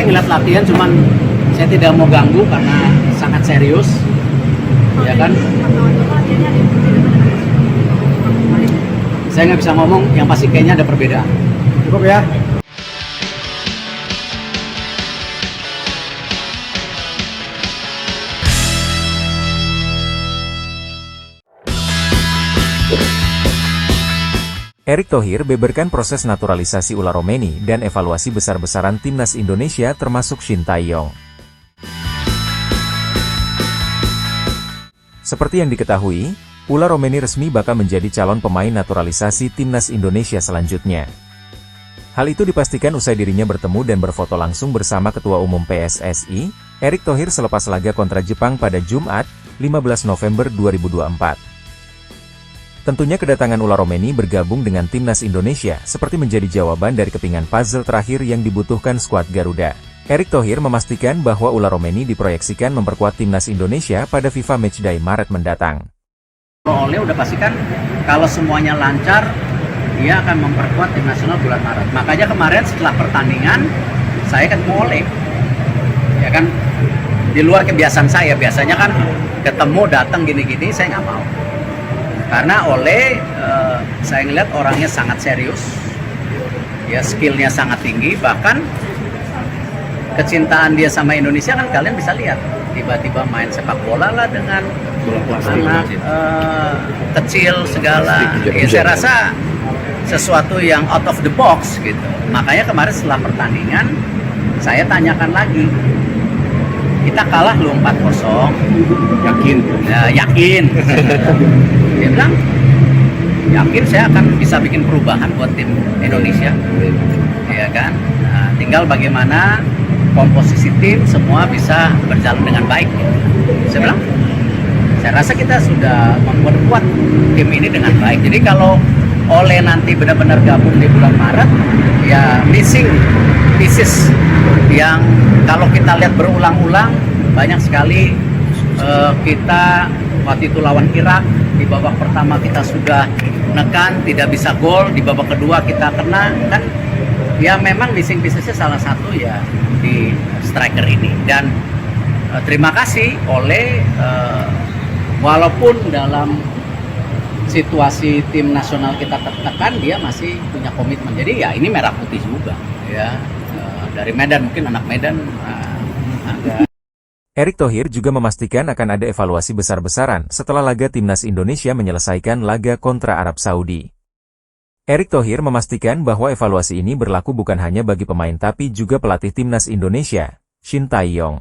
ngeliat latihan, cuman saya tidak mau ganggu karena sangat serius, ya kan? Saya nggak bisa ngomong, yang pasti kayaknya ada perbedaan. Cukup ya. Erick Thohir beberkan proses naturalisasi Ula Romeni dan evaluasi besar-besaran timnas Indonesia termasuk Shin Tae-yong. Seperti yang diketahui, Ula Romeni resmi bakal menjadi calon pemain naturalisasi timnas Indonesia selanjutnya. Hal itu dipastikan usai dirinya bertemu dan berfoto langsung bersama Ketua Umum PSSI, Erick Thohir selepas laga kontra Jepang pada Jumat, 15 November 2024. Tentunya kedatangan Ula Romeni bergabung dengan timnas Indonesia seperti menjadi jawaban dari kepingan puzzle terakhir yang dibutuhkan skuad Garuda. Erick Thohir memastikan bahwa Ula Romeni diproyeksikan memperkuat timnas Indonesia pada FIFA Matchday Maret mendatang. Oleh udah pastikan kalau semuanya lancar, dia akan memperkuat tim nasional bulan Maret. Makanya kemarin setelah pertandingan, saya ketemu Oleh. Ya kan, di luar kebiasaan saya, biasanya kan ketemu datang gini-gini, saya nggak mau. Karena Oleh, saya ngeliat orangnya sangat serius, ya skillnya sangat tinggi, bahkan kecintaan dia sama Indonesia kan kalian bisa lihat, tiba-tiba main sepak bola lah dengan anak kecil segala. Ya, saya rasa sesuatu yang out of the box gitu. Makanya kemarin setelah pertandingan, saya tanyakan lagi, kita kalah lu 4-0, Yakin? ya, yakin. Dia bilang, yakin saya akan bisa bikin perubahan buat tim Indonesia, ya kan? Nah, tinggal bagaimana komposisi tim semua bisa berjalan dengan baik. Saya bilang, saya rasa kita sudah memperkuat tim ini dengan baik. Jadi kalau Oleh nanti benar-benar gabung di bulan Maret, ya missing pieces yang kalau kita lihat berulang-ulang banyak sekali. Kita waktu itu lawan Irak, di babak pertama kita sudah nekan, tidak bisa gol, di babak kedua kita kena, kan ya memang missing piecesnya salah satu ya di striker ini. Dan terima kasih Oleh, walaupun dalam situasi tim nasional kita tertekan, dia masih punya komitmen. Jadi ya ini merah putih juga ya, dari Medan, mungkin anak Medan agak. Erick Thohir juga memastikan akan ada evaluasi besar-besaran setelah laga timnas Indonesia menyelesaikan laga kontra Arab Saudi. Erick Thohir memastikan bahwa evaluasi ini berlaku bukan hanya bagi pemain tapi juga pelatih timnas Indonesia, Shin Tae-yong.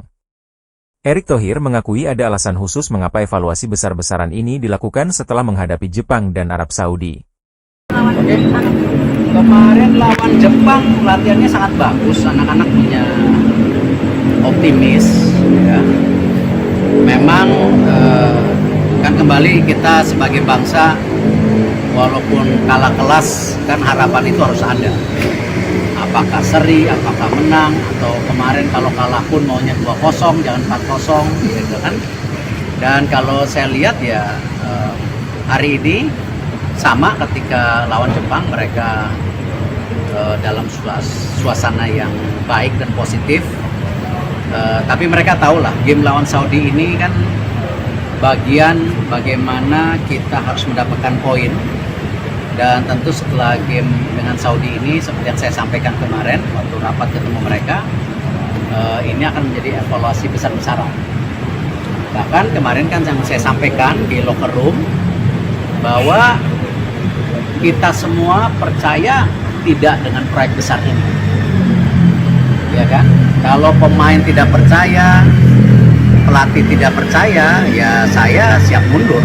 Erick Thohir mengakui ada alasan khusus mengapa evaluasi besar-besaran ini dilakukan setelah menghadapi Jepang dan Arab Saudi. Oke. Kemarin lawan Jepang latihannya sangat bagus, anak-anak punya optimis ya. Memang kan kembali kita sebagai bangsa walaupun kalah kelas kan harapan itu harus ada. Apakah seri, apakah menang, atau kemarin kalau kalah pun maunya 2-0 jangan 4-0 gitu kan. Dan kalau saya lihat ya hari ini sama ketika lawan Jepang, mereka dalam suasana yang baik dan positif. Tapi mereka tahu lah, game lawan Saudi ini kan bagian bagaimana kita harus mendapatkan poin. Dan tentu setelah game dengan Saudi ini, seperti yang saya sampaikan kemarin waktu rapat ketemu mereka, ini akan menjadi evaluasi besar-besaran. Bahkan kemarin kan yang saya sampaikan di locker room, bahwa kita semua percaya tidak dengan proyek besar ini, ya kan? Kalau pemain tidak percaya, pelatih tidak percaya, ya saya siap mundur.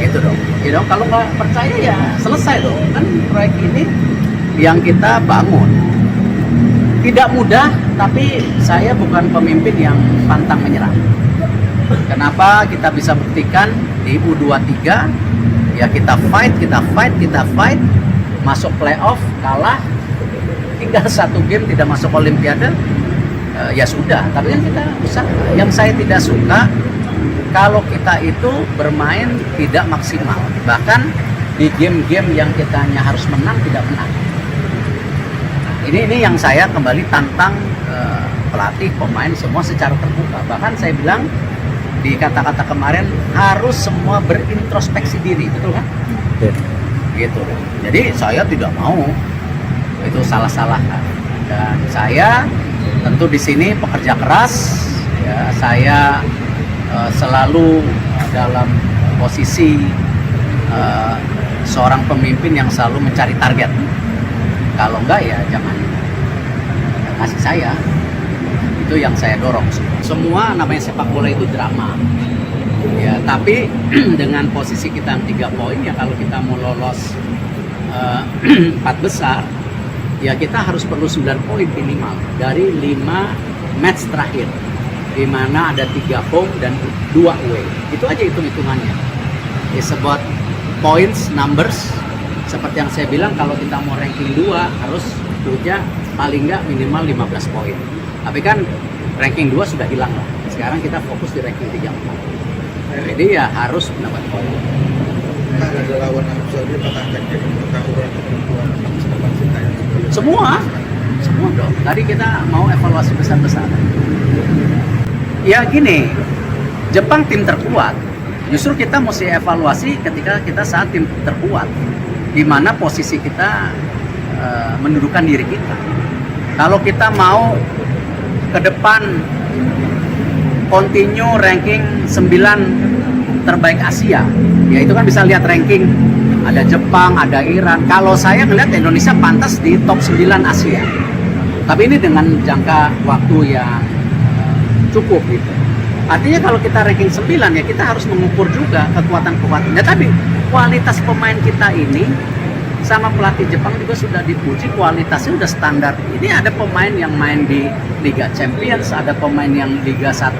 Gitu dong. You know, kalau nggak percaya ya selesai dong. Kan proyek ini yang kita bangun. Tidak mudah, tapi saya bukan pemimpin yang pantang menyerah. Kenapa kita bisa buktikan di U23, ya kita fight, masuk playoff, kalah, tinggal satu game tidak masuk Olimpiade, ya sudah. Tapi yang kita usaha, yang saya tidak suka kalau kita itu bermain tidak maksimal, bahkan di game-game yang kita hanya harus menang tidak menang. ini yang saya kembali tantang pelatih, pemain semua secara terbuka. Bahkan saya bilang di kata-kata kemarin harus semua berintrospeksi diri, betul kan? Oke. Gitu. Jadi saya tidak mau itu salah-salahan. Dan saya tentu di sini pekerja keras. Ya, saya selalu dalam posisi seorang pemimpin yang selalu mencari target. Kalau enggak ya jangan kasih saya. Itu yang saya dorong. Semua namanya sepak bola itu drama. Ya, tapi dengan posisi kita 3 poin ya, kalau kita mau lolos 4 besar, ya kita harus perlu 9 poin minimal dari 5 match terakhir, di mana ada 3 home dan 2 away. Itu aja hitung-hitungannya. It's about points, numbers. Seperti yang saya bilang, kalau kita mau ranking 2 harus punya paling nggak minimal 15 poin. Tapi kan ranking 2 sudah hilang lah. Sekarang kita fokus di ranking 3. Jadi ya harus mendapat poin. Ada lawan yang bisa dipatahkan jadi pengetahuan perempuan Semua dong. Tadi kita mau evaluasi besar-besaran. Ya gini, Jepang tim terkuat. Justru kita mesti evaluasi ketika kita saat tim terkuat, di mana posisi kita mendudukan diri kita. Kalau kita mau ke depan continue ranking 9 terbaik Asia, ya itu kan bisa lihat ranking, ada Jepang, ada Iran. Kalau saya ngelihat Indonesia pantas di top 9 Asia, tapi ini dengan jangka waktu yang cukup gitu. Artinya kalau kita ranking 9 ya kita harus mengukur juga kekuatan-kekuatannya. Tapi kualitas pemain kita ini sama pelatih Jepang juga sudah dipuji, kualitasnya udah standar. Ini ada pemain yang main di Liga Champions, ada pemain yang Liga 1.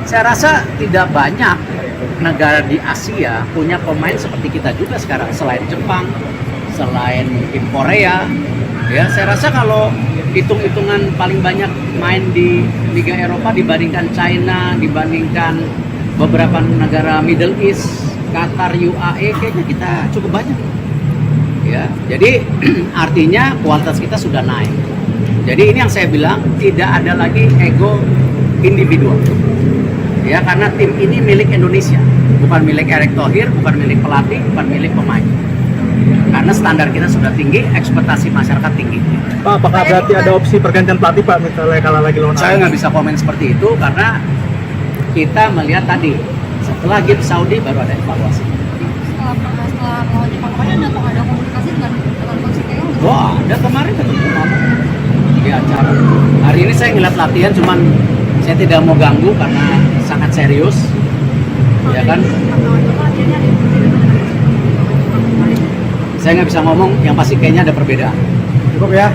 Saya rasa tidak banyak negara di Asia punya pemain seperti kita juga sekarang, selain Jepang, selain mungkin Korea. Ya, saya rasa kalau hitung-hitungan paling banyak main di Liga Eropa dibandingkan China, dibandingkan beberapa negara Middle East, Qatar, UAE, kayaknya kita cukup banyak. Ya, jadi artinya kualitas kita sudah naik. Jadi ini yang saya bilang, tidak ada lagi ego individual. Ya, karena tim ini milik Indonesia, bukan milik Erick Thohir, bukan milik pelatih, bukan milik pemain. Karena standar kita sudah tinggi, ekspektasi masyarakat tinggi. Pak, apakah berarti ada opsi pergantian pelatih Pak misalnya kalah lagi lawan Saya nggak bisa komen seperti itu karena kita melihat tadi setelah game Saudi baru ada evaluasi. Setelah lawan Jepang kemarin ada komunikasi dengan coach Sinteyong? Wah, ada kemarin ketemu ngomong di acara. Hari ini saya ngeliat latihan, cuman saya tidak mau ganggu karena sangat serius. Ya kan? Saya nggak bisa ngomong, yang pasti kayaknya ada perbedaan. Cukup ya.